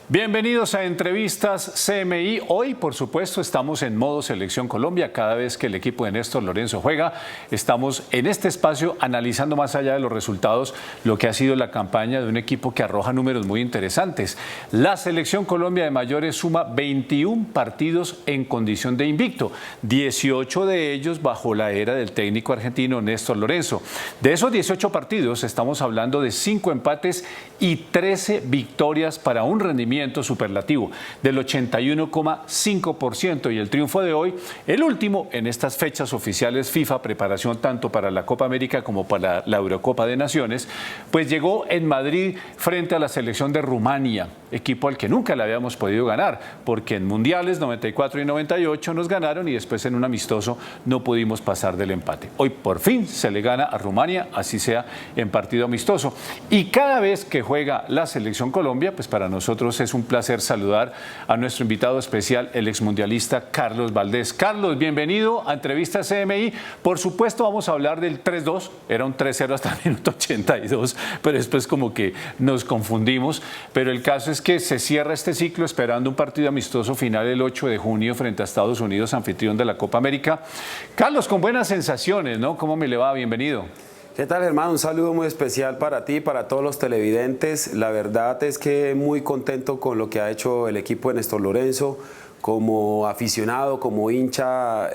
Bienvenidos a Entrevistas CMI. Hoy, por supuesto, estamos en modo Selección Colombia. Cada vez que el equipo de Néstor Lorenzo juega, estamos en este espacio analizando más allá de los resultados lo que ha sido la campaña de un equipo que arroja números muy interesantes. La Selección Colombia de mayores suma 21 partidos en condición de invicto, 18 de ellos bajo la era del técnico argentino Néstor Lorenzo. De esos 18 partidos estamos hablando de 5 empates y 13 victorias para un rendimiento superlativo del 81,5%, y el triunfo de hoy, el último en estas fechas oficiales FIFA, preparación tanto para la Copa América como para la Eurocopa de Naciones, pues llegó en Madrid frente a la selección de Rumania, equipo al que nunca le habíamos podido ganar, porque en mundiales 94 y 98 nos ganaron y después en un amistoso no pudimos pasar del empate. Hoy por fin se le gana a Rumania, así sea en partido amistoso, y cada vez que juega la Selección Colombia, pues para nosotros es un placer saludar a nuestro invitado especial, el exmundialista Carlos Valdés. Carlos, bienvenido a Entrevistas CMI. Por supuesto vamos a hablar del 3-2, era un 3-0 hasta el minuto 82, pero después como que nos confundimos. Pero el caso es que se cierra este ciclo esperando un partido amistoso final el 8 de junio frente a Estados Unidos, anfitrión de la Copa América. Carlos, con buenas sensaciones, ¿no? ¿Cómo me le va? Bienvenido. ¿Qué tal, hermano? Un saludo muy especial para ti, para todos los televidentes. La verdad es que muy contento con lo que ha hecho el equipo de Néstor Lorenzo. Como aficionado, como hincha,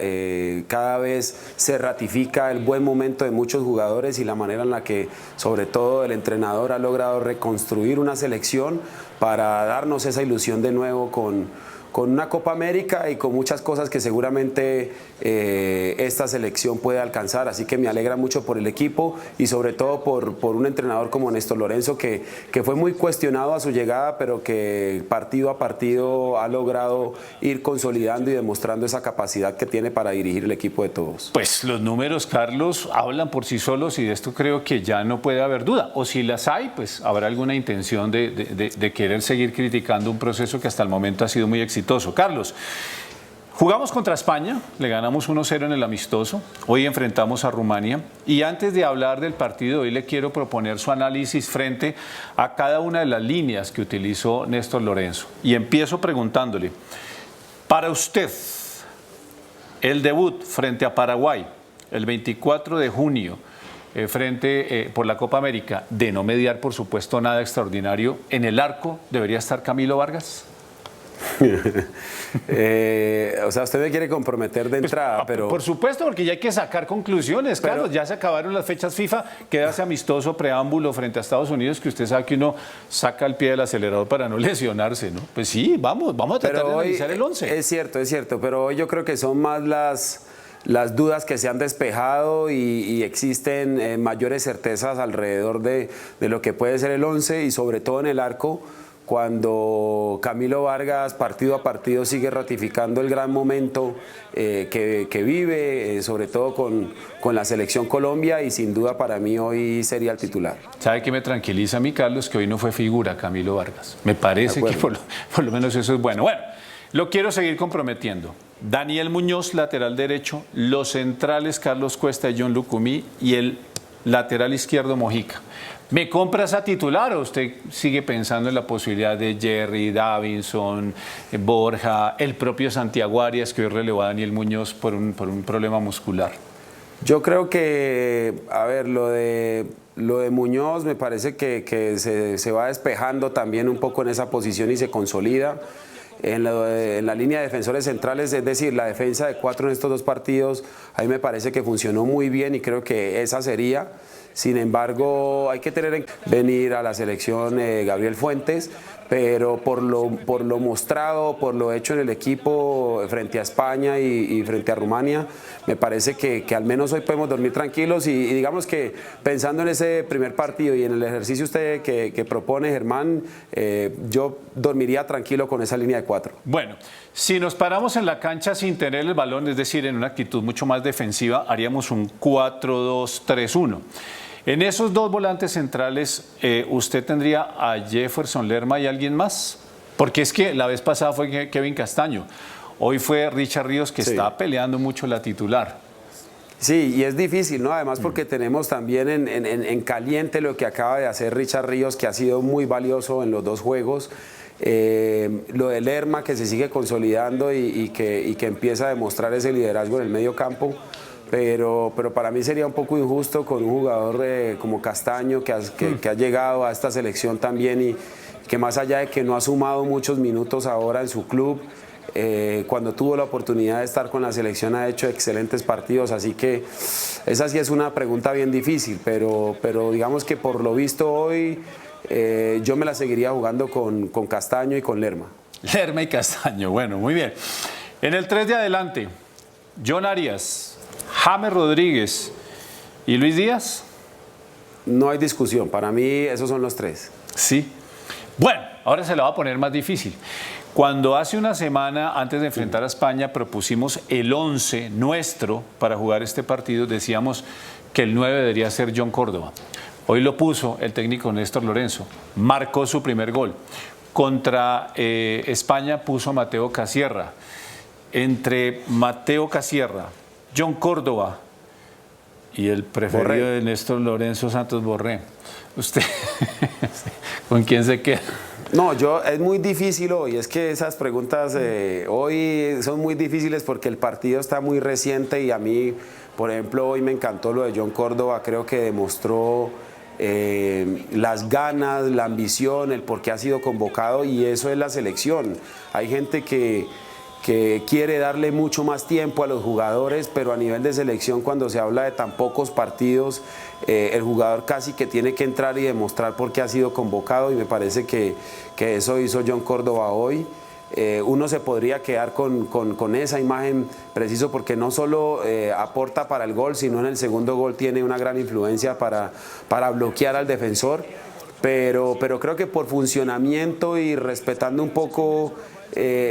cada vez se ratifica el buen momento de muchos jugadores y la manera en la que, sobre todo, el entrenador ha logrado reconstruir una selección para darnos esa ilusión de nuevo con una Copa América y con muchas cosas que seguramente esta selección puede alcanzar. Así que me alegra mucho por el equipo y sobre todo por un entrenador como Néstor Lorenzo que fue muy cuestionado a su llegada, pero que partido a partido ha logrado ir consolidando y demostrando esa capacidad que tiene para dirigir el equipo de todos. Pues los números, Carlos, hablan por sí solos y de esto creo que ya no puede haber duda. O si las hay, pues habrá alguna intención de querer seguir criticando un proceso que hasta el momento ha sido muy exitoso. Carlos, jugamos contra España, le ganamos 1-0 en el amistoso, hoy enfrentamos a Rumania y antes de hablar del partido hoy le quiero proponer su análisis frente a cada una de las líneas que utilizó Néstor Lorenzo. Y empiezo preguntándole, para usted, el debut frente a Paraguay el 24 de junio, por la Copa América, de no mediar por supuesto nada extraordinario, ¿en el arco debería estar Camilo Vargas? O sea, usted me quiere comprometer de entrada, pero... Por supuesto, porque ya hay que sacar conclusiones, pero, Carlos. Ya se acabaron las fechas FIFA, queda ese amistoso preámbulo frente a Estados Unidos que usted sabe que uno saca el pie del acelerador para no lesionarse, ¿no? Pues sí, vamos a tratar de analizar el 11. Es cierto, pero hoy yo creo que son más las dudas que se han despejado y existen mayores certezas alrededor de lo que puede ser el 11 y sobre todo en el arco, cuando Camilo Vargas partido a partido sigue ratificando el gran momento que vive, sobre todo con la Selección Colombia, y sin duda para mí hoy sería el titular. ¿Sabe qué me tranquiliza a mí, Carlos? Que hoy no fue figura Camilo Vargas. Me parece que por lo menos eso es bueno. Bueno, lo quiero seguir comprometiendo. Daniel Muñoz, lateral derecho, los centrales Carlos Cuesta y John Lucumí y el lateral izquierdo Mojica. ¿Me compra esa titular o usted sigue pensando en la posibilidad de Jerry, Davinson, Borja, el propio Santiago Arias, que hoy relevó a Daniel Muñoz por un problema muscular? Yo creo que, a ver, lo de Muñoz me parece que se va despejando también un poco en esa posición y se consolida. En la línea de defensores centrales, es decir, la defensa de 4 en estos 2 partidos, a mí me parece que funcionó muy bien y creo que esa sería. Sin embargo, hay que tener en venir a la selección Gabriel Fuentes, pero por lo mostrado, por lo hecho en el equipo frente a España y frente a Rumania, me parece que al menos hoy podemos dormir tranquilos y digamos que pensando en ese primer partido y en el ejercicio usted que propone, Germán, yo dormiría tranquilo con esa línea de 4. Bueno, si nos paramos en la cancha sin tener el balón, es decir, en una actitud mucho más defensiva, haríamos un 4-2-3-1. En esos 2 volantes centrales, ¿usted tendría a Jefferson Lerma y alguien más? Porque es que la vez pasada fue Kevin Castaño, hoy fue Richard Ríos que está peleando mucho la titular. Sí, y es difícil, ¿no? Además porque tenemos también en caliente lo que acaba de hacer Richard Ríos, que ha sido muy valioso en los dos juegos. Lo de Lerma, que se sigue consolidando y que empieza a demostrar ese liderazgo en el medio campo. Pero para mí sería un poco injusto con un jugador como Castaño, que ha llegado a esta selección también y que más allá de que no ha sumado muchos minutos ahora en su club, cuando tuvo la oportunidad de estar con la selección ha hecho excelentes partidos, así que esa sí es una pregunta bien difícil, pero digamos que por lo visto hoy yo me la seguiría jugando con Castaño y con Lerma. Lerma y Castaño, bueno, muy bien. En el 3 de adelante, John Arias, James Rodríguez y Luis Díaz. No hay discusión, para mí esos son los tres. Sí. Bueno, ahora se la va a poner más difícil. Cuando hace una semana, antes de enfrentar a España, propusimos el 11 nuestro para jugar este partido, decíamos que el 9 debería ser John Córdoba. Hoy lo puso el técnico Néstor Lorenzo, marcó su primer gol. Contra España puso Mateo Casierra. Entre Mateo Casierra, John Córdoba y el preferido de Néstor Lorenzo, Santos Borré, ¿usted con quién se queda? No, es muy difícil hoy, es que esas preguntas hoy son muy difíciles porque el partido está muy reciente y a mí, por ejemplo, hoy me encantó lo de John Córdoba, creo que demostró las ganas, la ambición, el por qué ha sido convocado y eso es la selección. Hay gente que quiere darle mucho más tiempo a los jugadores, pero a nivel de selección cuando se habla de tan pocos partidos, el jugador casi que tiene que entrar y demostrar por qué ha sido convocado y me parece que eso hizo John Córdoba hoy. Uno se podría quedar con esa imagen preciso porque no solo aporta para el gol, sino en el segundo gol tiene una gran influencia para bloquear al defensor, pero creo que por funcionamiento y respetando un poco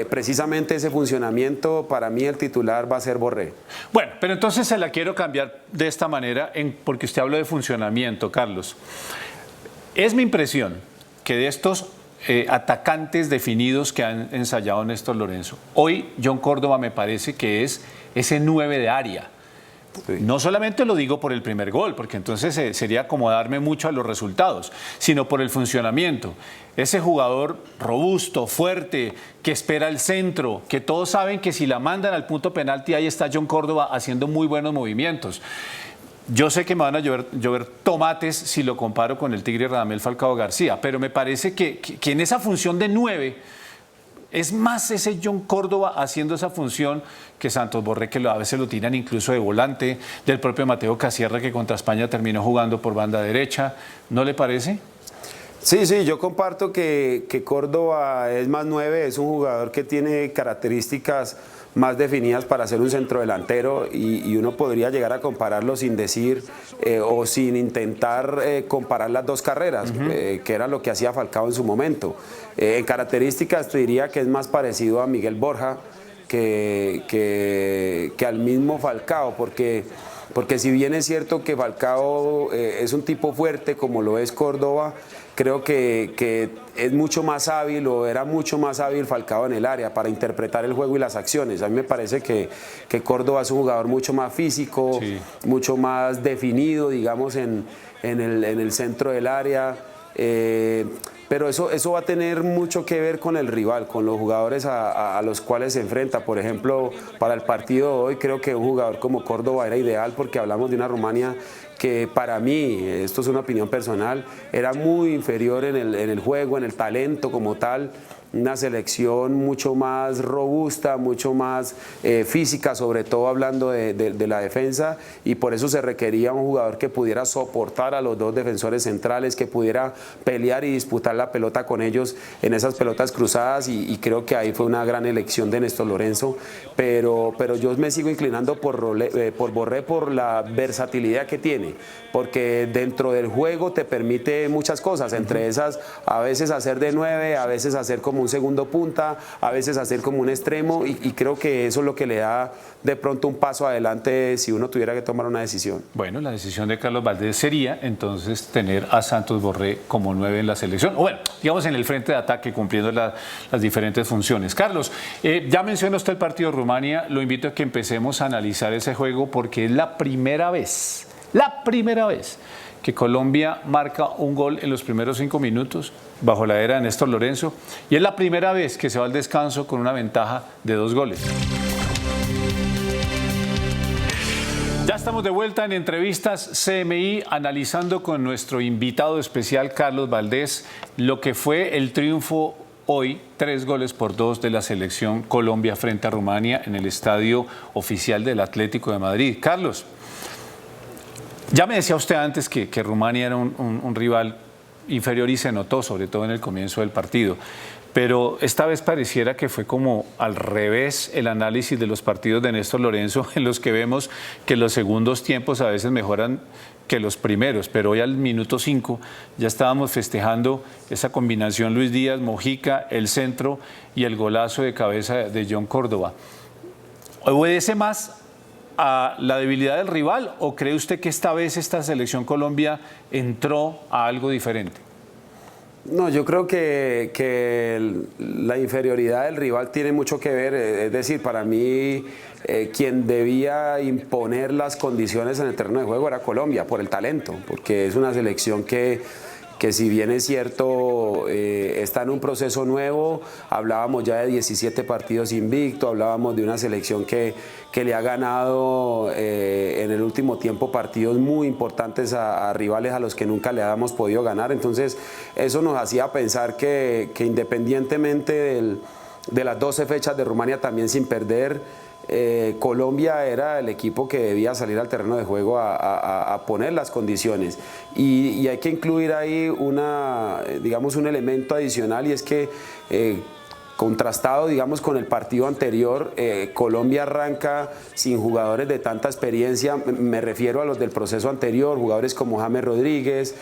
precisamente ese funcionamiento, para mí el titular va a ser Borré. Bueno, pero entonces se la quiero cambiar de esta manera, porque usted habló de funcionamiento, Carlos. Es mi impresión que de estos atacantes definidos que han ensayado Néstor Lorenzo, hoy John Córdoba me parece que es ese 9 de área. Sí. No solamente lo digo por el primer gol, porque entonces sería acomodarme mucho a los resultados, sino por el funcionamiento. Ese jugador robusto, fuerte, que espera el centro, que todos saben que si la mandan al punto penalti, ahí está John Córdoba haciendo muy buenos movimientos. Yo sé que me van a llover tomates si lo comparo con el Tigre Radamel Falcao García, pero me parece que en esa función de 9 es más ese John Córdoba haciendo esa función que Santos Borré, que a veces lo tiran incluso de volante, del propio Mateo Casierra, que contra España terminó jugando por banda derecha. ¿No le parece? Sí, yo comparto que Córdoba es más 9, es un jugador que tiene características más definidas para ser un centrodelantero y uno podría llegar a compararlo sin decir o sin intentar comparar las dos carreras, que era lo que hacía Falcao en su momento. En características te diría que es más parecido a Miguel Borja que al mismo Falcao, porque si bien es cierto que Falcao es un tipo fuerte como lo es Córdoba, creo que es mucho más hábil o era mucho más hábil Falcao en el área para interpretar el juego y las acciones. A mí me parece que Córdoba es un jugador mucho más físico, sí, mucho más definido, digamos, en el centro del área. Pero eso va a tener mucho que ver con el rival, con los jugadores a los cuales se enfrenta. Por ejemplo, para el partido de hoy creo que un jugador como Córdoba era ideal porque hablamos de una Rumania que para mí, esto es una opinión personal, era muy inferior en el juego, en el talento como tal. Una selección mucho más robusta, mucho más física, sobre todo hablando de la defensa, y por eso se requería un jugador que pudiera soportar a los dos defensores centrales, que pudiera pelear y disputar la pelota con ellos en esas pelotas cruzadas, y creo que ahí fue una gran elección de Néstor Lorenzo, pero yo me sigo inclinando por Borré por la versatilidad que tiene, porque dentro del juego te permite muchas cosas, entre esas a veces hacer de 9, a veces hacer como como un segundo punta, a veces hacer como un extremo y creo que eso es lo que le da de pronto un paso adelante si uno tuviera que tomar una decisión. Bueno, la decisión de Carlos Valdés sería entonces tener a Santos Borré como 9 en la selección, o bueno, digamos en el frente de ataque cumpliendo las diferentes funciones. Carlos, ya mencionó usted el partido de Rumania, lo invito a que empecemos a analizar ese juego porque es la primera vez que Colombia marca un gol en los primeros 5 minutos bajo la era de Néstor Lorenzo y es la primera vez que se va al descanso con una ventaja de 2 goles. Ya estamos de vuelta en Entrevistas CMI analizando con nuestro invitado especial Carlos Valdés lo que fue el triunfo hoy, 3-2 de la selección Colombia frente a Rumania en el estadio oficial del Atlético de Madrid. Carlos, ya me decía usted antes que Rumania era un rival inferior y se notó, sobre todo en el comienzo del partido. Pero esta vez pareciera que fue como al revés el análisis de los partidos de Néstor Lorenzo, en los que vemos que los segundos tiempos a veces mejoran que los primeros, pero hoy al minuto 5 ya estábamos festejando esa combinación Luis Díaz, Mojica, el centro y el golazo de cabeza de John Córdoba. ¿Obedece más a la debilidad del rival o cree usted que esta vez esta selección Colombia entró a algo diferente? No, yo creo que la inferioridad del rival tiene mucho que ver, es decir, para mí quien debía imponer las condiciones en el terreno de juego era Colombia, por el talento, porque es una selección que si bien es cierto, está en un proceso nuevo, hablábamos ya de 17 partidos invicto, hablábamos de una selección que le ha ganado en el último tiempo partidos muy importantes a rivales a los que nunca le habíamos podido ganar, entonces eso nos hacía pensar que independientemente de las 12 fechas de Rumania también sin perder, Colombia era el equipo que debía salir al terreno de juego a poner las condiciones y hay que incluir ahí digamos un elemento adicional y es que contrastado, digamos, con el partido anterior, Colombia arranca sin jugadores de tanta experiencia, me refiero a los del proceso anterior, jugadores como James Rodríguez,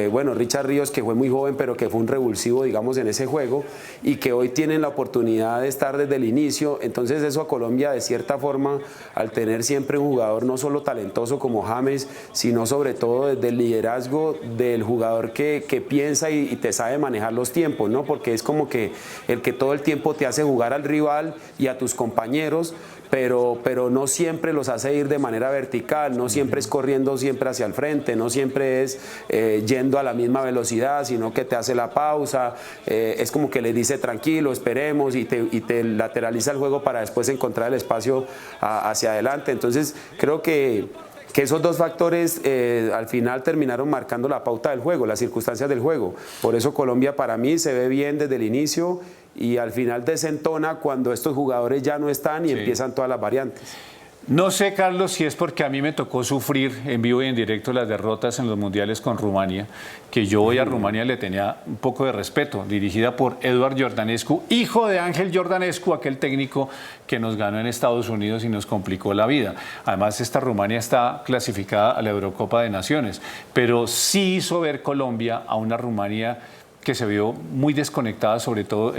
bueno, Richard Ríos, que fue muy joven, pero que fue un revulsivo, digamos, en ese juego, y que hoy tienen la oportunidad de estar desde el inicio, entonces eso a Colombia, de cierta forma, al tener siempre un jugador no solo talentoso como James, sino sobre todo desde el liderazgo del jugador que piensa y te sabe manejar los tiempos, ¿no? Porque es como que el que todo el tiempo te hace jugar al rival y a tus compañeros, pero no siempre los hace ir de manera vertical, no siempre es corriendo siempre hacia el frente, no siempre es yendo a la misma velocidad, sino que te hace la pausa, es como que le dice tranquilo, esperemos y te lateraliza el juego para después encontrar el espacio hacia adelante. Entonces creo que esos dos factores al final terminaron marcando la pauta del juego, las circunstancias del juego. Por eso Colombia para mí se ve bien desde el inicio y al final desentona cuando estos jugadores ya no están y empiezan todas las variantes. No sé, Carlos, si es porque a mí me tocó sufrir en vivo y en directo las derrotas en los mundiales con Rumania, que yo hoy a Rumania le tenía un poco de respeto, dirigida por Eduard Iordanescu, hijo de Ángel Iordanescu, aquel técnico que nos ganó en Estados Unidos y nos complicó la vida. Además, esta Rumania está clasificada a la Eurocopa de Naciones, pero sí hizo ver Colombia a una Rumania que se vio muy desconectada, sobre todo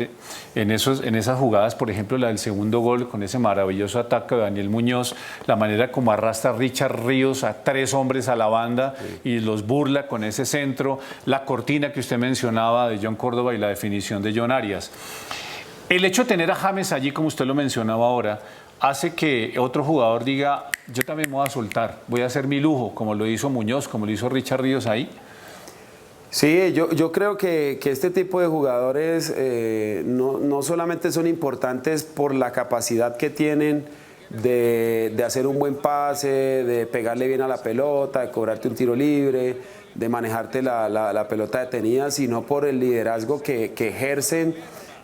en esas jugadas, por ejemplo, la del segundo gol, con ese maravilloso ataque de Daniel Muñoz, la manera como arrastra Richard Ríos a 3 hombres a la banda y los burla con ese centro, la cortina que usted mencionaba de John Córdoba y la definición de John Arias. El hecho de tener a James allí, como usted lo mencionaba ahora, hace que otro jugador diga, yo también me voy a soltar, voy a hacer mi lujo, como lo hizo Muñoz, como lo hizo Richard Ríos ahí. Sí, yo creo que este tipo de jugadores no solamente son importantes por la capacidad que tienen de hacer un buen pase, de pegarle bien a la pelota, de cobrarte un tiro libre, de manejarte la pelota detenida, sino por el liderazgo que ejercen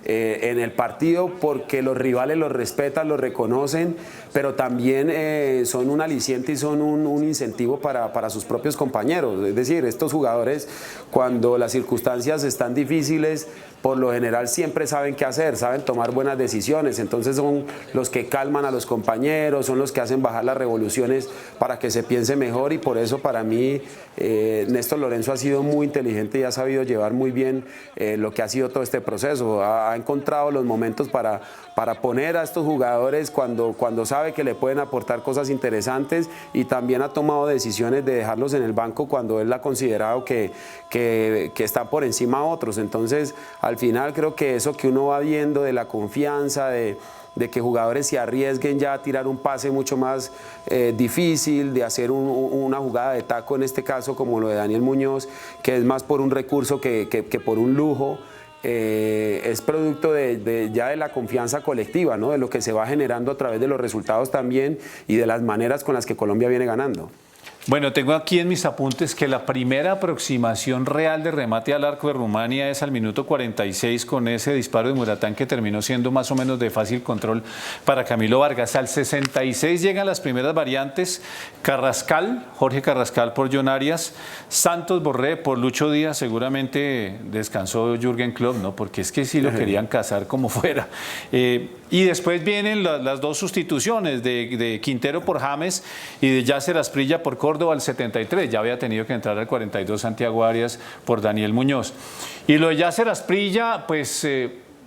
en el partido, porque los rivales los respetan, los reconocen, pero también son un aliciente y son un incentivo para sus propios compañeros. Es decir, estos jugadores, cuando las circunstancias están difíciles, por lo general siempre saben qué hacer, saben tomar buenas decisiones, entonces son los que calman a los compañeros, son los que hacen bajar las revoluciones para que se piense mejor, y por eso para mí Néstor Lorenzo ha sido muy inteligente y ha sabido llevar muy bien lo que ha sido todo este proceso. Ha ha encontrado los momentos para poner a estos jugadores cuando sabe que le pueden aportar cosas interesantes, y también ha tomado decisiones de dejarlos en el banco cuando él ha considerado que están por encima a otros. Entonces, al final creo que eso que uno va viendo de la confianza, de que jugadores se arriesguen ya a tirar un pase mucho más difícil, de hacer una jugada de taco, en este caso como lo de Daniel Muñoz, que es más por un recurso que por un lujo, es producto ya de la confianza colectiva, ¿no? De lo que se va generando a través de los resultados también y de las maneras con las que Colombia viene ganando. Bueno, tengo aquí en mis apuntes que la primera aproximación real de remate al arco de Rumania es al minuto 46 con ese disparo de Muratán que terminó siendo más o menos de fácil control para Camilo Vargas. Al 66 llegan las primeras variantes: Carrascal, Jorge Carrascal por John Arias, Santos Borré por Lucho Díaz. Seguramente descansó Jürgen Klopp, ¿no? Porque es que sí lo querían cazar como fuera. Y después vienen las dos sustituciones de Quintero por James y de Yasser Asprilla por Córdoba al 73. Ya había tenido que entrar al 42 Santiago Arias por Daniel Muñoz. Y lo de Yasser Asprilla, pues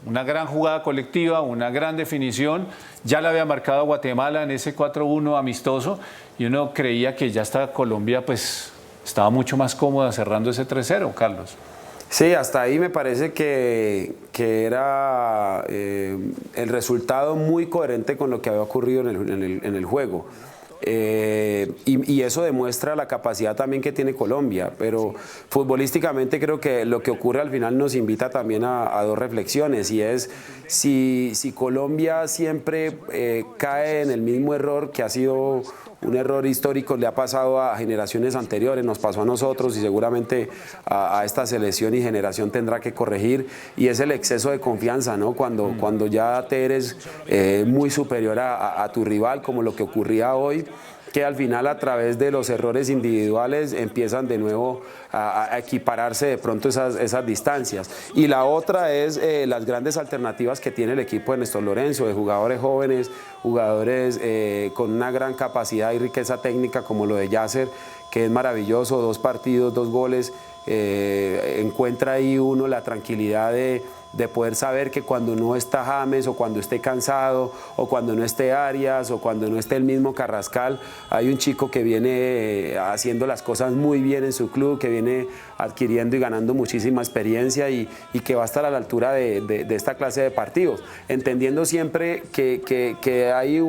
una gran jugada colectiva, una gran definición. Ya le había marcado a Guatemala en ese 4-1 amistoso y uno creía que ya hasta Colombia pues estaba mucho más cómoda cerrando ese 3-0, Carlos. Sí, hasta ahí me parece que era el resultado muy coherente con lo que había ocurrido en el juego. Y eso demuestra la capacidad también que tiene Colombia, pero futbolísticamente creo que lo que ocurre al final nos invita también a dos reflexiones, y es si Colombia siempre cae en el mismo error que ha sido un error histórico, le ha pasado a generaciones anteriores, nos pasó a nosotros y seguramente a esta selección y generación tendrá que corregir, y es el exceso de confianza, ¿no? Cuando ya te eres muy superior a tu rival, como lo que ocurría hoy, que al final a través de los errores individuales empiezan de nuevo a equipararse de pronto esas distancias. Y la otra es las grandes alternativas que tiene el equipo de Néstor Lorenzo, de jugadores jóvenes, jugadores con una gran capacidad y riqueza técnica como lo de Yasser, que es maravilloso, 2 partidos, 2 goles, encuentra ahí uno la tranquilidad de poder saber que cuando no está James, o cuando esté cansado, o cuando no esté Arias, o cuando no esté el mismo Carrascal, hay un chico que viene haciendo las cosas muy bien en su club, que viene adquiriendo y ganando muchísima experiencia y que va a estar a la altura de esta clase de partidos, entendiendo siempre que hay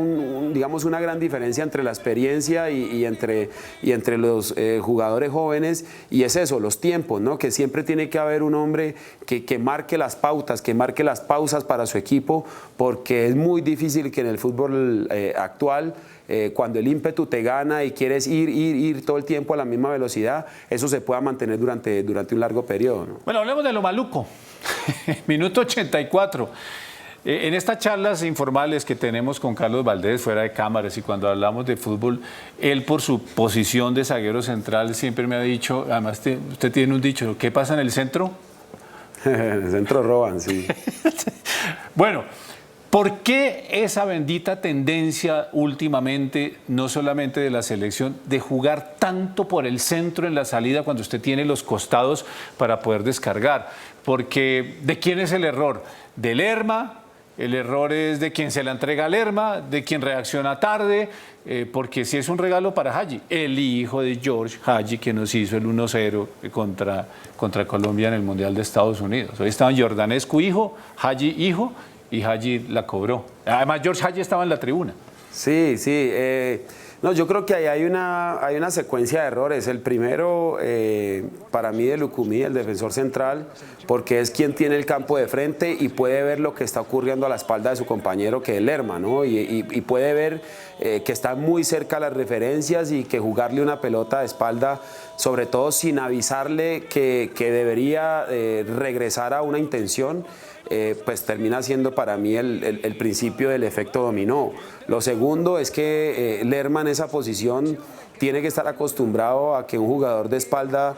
digamos una gran diferencia entre la experiencia y entre los jugadores jóvenes, y es eso, los tiempos, ¿no? Que siempre tiene que haber un hombre que marque las pautas, que marque las pausas para su equipo, porque es muy difícil que en el fútbol actual, cuando el ímpetu te gana y quieres ir todo el tiempo a la misma velocidad, eso se pueda mantener durante un largo periodo, ¿no? Bueno, hablemos de lo maluco. Minuto 84. En estas charlas informales que tenemos con Carlos Valdés fuera de cámaras y cuando hablamos de fútbol, él por su posición de zaguero central siempre me ha dicho, además usted tiene un dicho, ¿qué pasa en el centro? En el centro roban, sí. Bueno, ¿por qué esa bendita tendencia últimamente, no solamente de la selección, de jugar tanto por el centro en la salida cuando usted tiene los costados para poder descargar? Porque ¿de quién es el error? ¿De Lerma? El error es de quien se la entrega a Lerma, de quien reacciona tarde, porque si es un regalo para Hagi, el hijo de George Hagi, que nos hizo el 1-0 contra Colombia en el Mundial de Estados Unidos. Hoy estaban Jordanescu hijo, Hagi hijo, y Hagi la cobró. Además, George Hagi estaba en la tribuna. Sí, sí. No, yo creo que ahí hay una secuencia de errores. El primero, para mí, de Lucumí, el defensor central, porque es quien tiene el campo de frente y puede ver lo que está ocurriendo a la espalda de su compañero, que es Lerma, ¿no? Y puede ver que está muy cerca a las referencias y que jugarle una pelota de espalda, sobre todo sin avisarle que debería regresar a una intención, pues termina siendo para mí el principio del efecto dominó. Lo segundo es que Lerma en esa posición tiene que estar acostumbrado a que un jugador de espalda,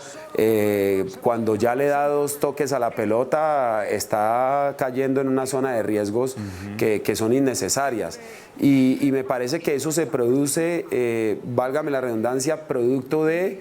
cuando ya le da 2 toques a la pelota, está cayendo en una zona de riesgos que son innecesarias. Y me parece que eso se produce, válgame la redundancia, producto de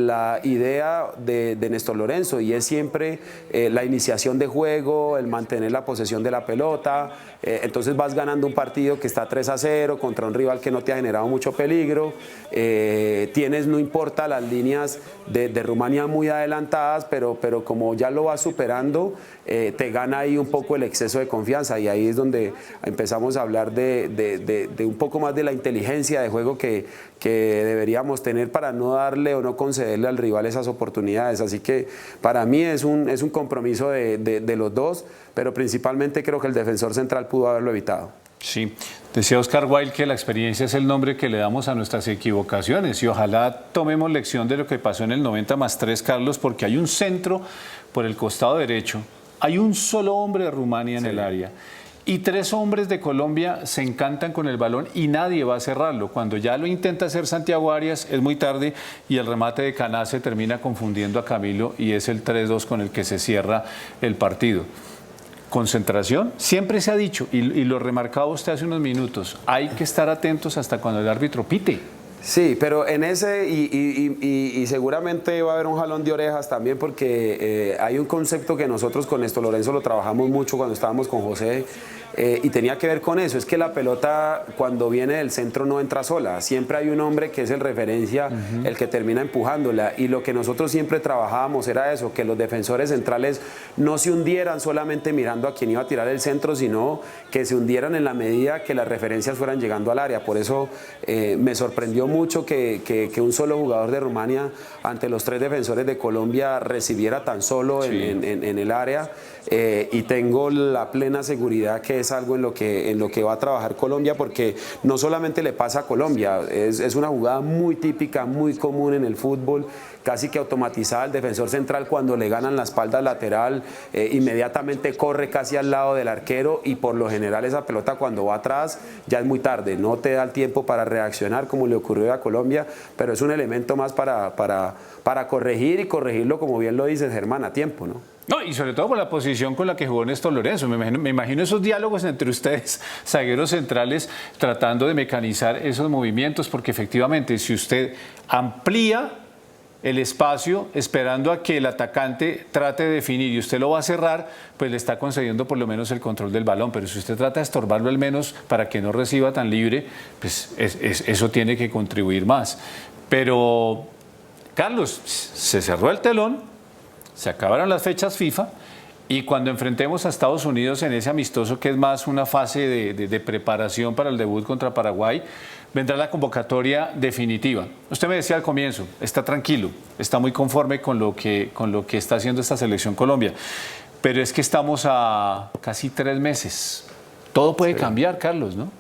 la idea de Néstor Lorenzo, y es siempre la iniciación de juego, el mantener la posesión de la pelota. Entonces vas ganando un partido que está 3-0 contra un rival que no te ha generado mucho peligro. Tienes, no importa las líneas de Rumania muy adelantadas, pero como ya lo vas superando, te gana ahí un poco el exceso de confianza, y ahí es donde empezamos a hablar de un poco más de la inteligencia de juego que deberíamos tener para no darle o no concederle al rival esas oportunidades. Así que para mí es un compromiso de los dos, pero principalmente creo que el defensor central pudo haberlo evitado. Sí, decía Oscar Wilde que la experiencia es el nombre que le damos a nuestras equivocaciones, y ojalá tomemos lección de lo que pasó en el 90+3, Carlos, porque hay un centro por el costado derecho, hay un solo hombre de Rumania en el área, y 3 hombres de Colombia se encantan con el balón y nadie va a cerrarlo. Cuando ya lo intenta hacer Santiago Arias es muy tarde, y el remate de Canase termina confundiendo a Camilo, y es el 3-2 con el que se cierra el partido. Concentración, siempre se ha dicho, y lo remarcaba usted hace unos minutos, hay que estar atentos hasta cuando el árbitro pite. Sí, pero en ese, y seguramente va a haber un jalón de orejas también, porque hay un concepto que nosotros con Néstor Lorenzo lo trabajamos mucho cuando estábamos con José, y tenía que ver con eso, es que la pelota cuando viene del centro no entra sola, siempre hay un hombre que es el referencia, el que termina empujándola, y lo que nosotros siempre trabajábamos era eso, que los defensores centrales no se hundieran solamente mirando a quién iba a tirar el centro, sino que se hundieran en la medida que las referencias fueran llegando al área. Por eso me sorprendió mucho que un solo jugador de Rumania ante los 3 defensores de Colombia recibiera tan solo en el área, y tengo la plena seguridad que es algo en lo que va a trabajar Colombia, porque no solamente le pasa a Colombia, es una jugada muy típica, muy común en el fútbol, casi que automatizada. El defensor central, cuando le ganan la espalda lateral, inmediatamente corre casi al lado del arquero, y por lo general esa pelota cuando va atrás ya es muy tarde, no te da el tiempo para reaccionar como le ocurrió a Colombia, pero es un elemento más para corregir, y corregirlo, como bien lo dices, Germán, a tiempo, ¿no? No, y sobre todo por la posición con la que jugó Néstor Lorenzo. Me imagino esos diálogos entre ustedes, zagueros centrales, tratando de mecanizar esos movimientos, porque efectivamente si usted amplía el espacio esperando a que el atacante trate de definir y usted lo va a cerrar, pues le está concediendo por lo menos el control del balón. Pero si usted trata de estorbarlo al menos para que no reciba tan libre, pues eso tiene que contribuir más. Pero, Carlos, se cerró el telón, se acabaron las fechas FIFA, y cuando enfrentemos a Estados Unidos en ese amistoso, que es más una fase de preparación para el debut contra Paraguay, vendrá la convocatoria definitiva. Usted me decía al comienzo, está tranquilo, está muy conforme con lo que está haciendo esta selección Colombia, pero es que estamos a casi 3 meses. Todo puede cambiar, Carlos, ¿no?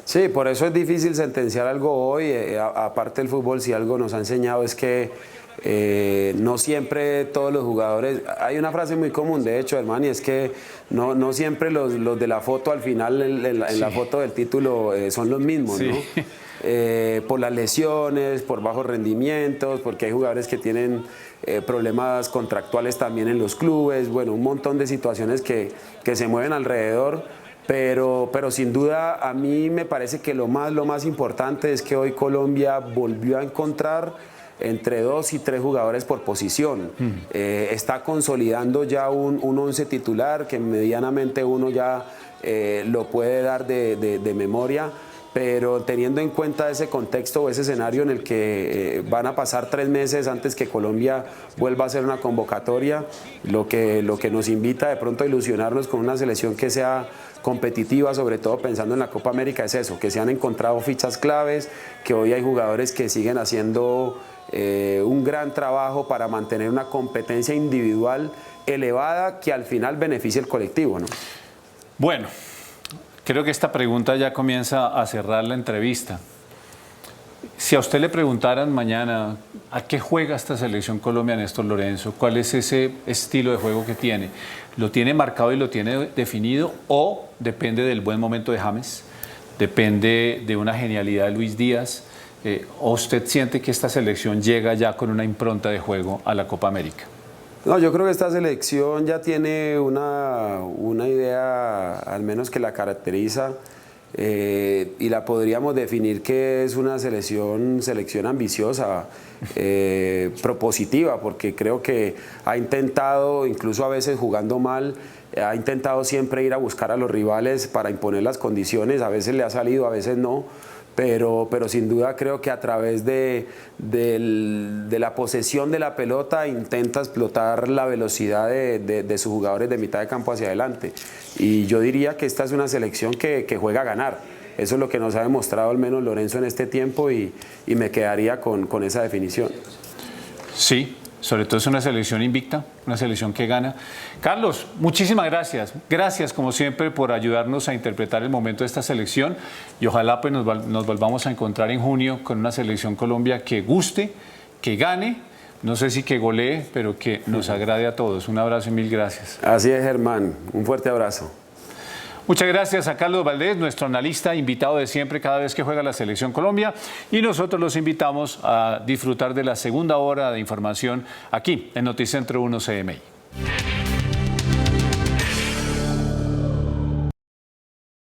Sí, por eso es difícil sentenciar algo hoy. Aparte del fútbol, si algo nos ha enseñado es que no siempre todos los jugadores, hay una frase muy común de hecho, hermano, y es que no siempre los de la foto al final en la foto del título son los mismos, ¿no? Por las lesiones, por bajos rendimientos, porque hay jugadores que tienen problemas contractuales también en los clubes, bueno, un montón de situaciones que se mueven alrededor. Pero sin duda a mí me parece que lo más importante es que hoy Colombia volvió a encontrar entre 2 y 3 jugadores por posición. Está consolidando ya un 11 titular que medianamente uno ya lo puede dar de memoria, pero teniendo en cuenta ese contexto o ese escenario en el que van a pasar 3 meses antes que Colombia vuelva a hacer una convocatoria, lo que nos invita de pronto a ilusionarnos con una selección que sea competitiva, sobre todo pensando en la Copa América, es eso, que se han encontrado fichas claves, que hoy hay jugadores que siguen haciendo un gran trabajo para mantener una competencia individual elevada que al final beneficie el colectivo, ¿no? Bueno, creo que esta pregunta ya comienza a cerrar la entrevista. Si a usted le preguntaran mañana a qué juega esta selección Colombia, Néstor Lorenzo, ¿cuál es ese estilo de juego que tiene? ¿Lo tiene marcado y lo tiene definido, o depende del buen momento de James, depende de una genialidad de Luis Díaz, o usted siente que esta selección llega ya con una impronta de juego a la Copa América? No, yo creo que esta selección ya tiene una idea, al menos que la caracteriza, y la podríamos definir que es una selección ambiciosa, propositiva, porque creo que ha intentado, incluso a veces jugando mal, ha intentado siempre ir a buscar a los rivales para imponer las condiciones, a veces le ha salido, a veces no, pero sin duda creo que a través de la posesión de la pelota intenta explotar la velocidad de sus jugadores de mitad de campo hacia adelante. Y yo diría que esta es una selección que juega a ganar. Eso es lo que nos ha demostrado al menos Lorenzo en este tiempo y me quedaría con esa definición. Sí, sobre todo es una selección invicta, una selección que gana. Carlos, muchísimas gracias. Gracias, como siempre, por ayudarnos a interpretar el momento de esta selección y ojalá pues, nos volvamos a encontrar en junio con una selección Colombia que guste, que gane, no sé si que golee, pero que nos agrade a todos. Un abrazo y mil gracias. Así es, Germán. Un fuerte abrazo. Muchas gracias a Carlos Valdés, nuestro analista invitado de siempre cada vez que juega la Selección Colombia, y nosotros los invitamos a disfrutar de la segunda hora de información aquí en Noticentro 1 CMI.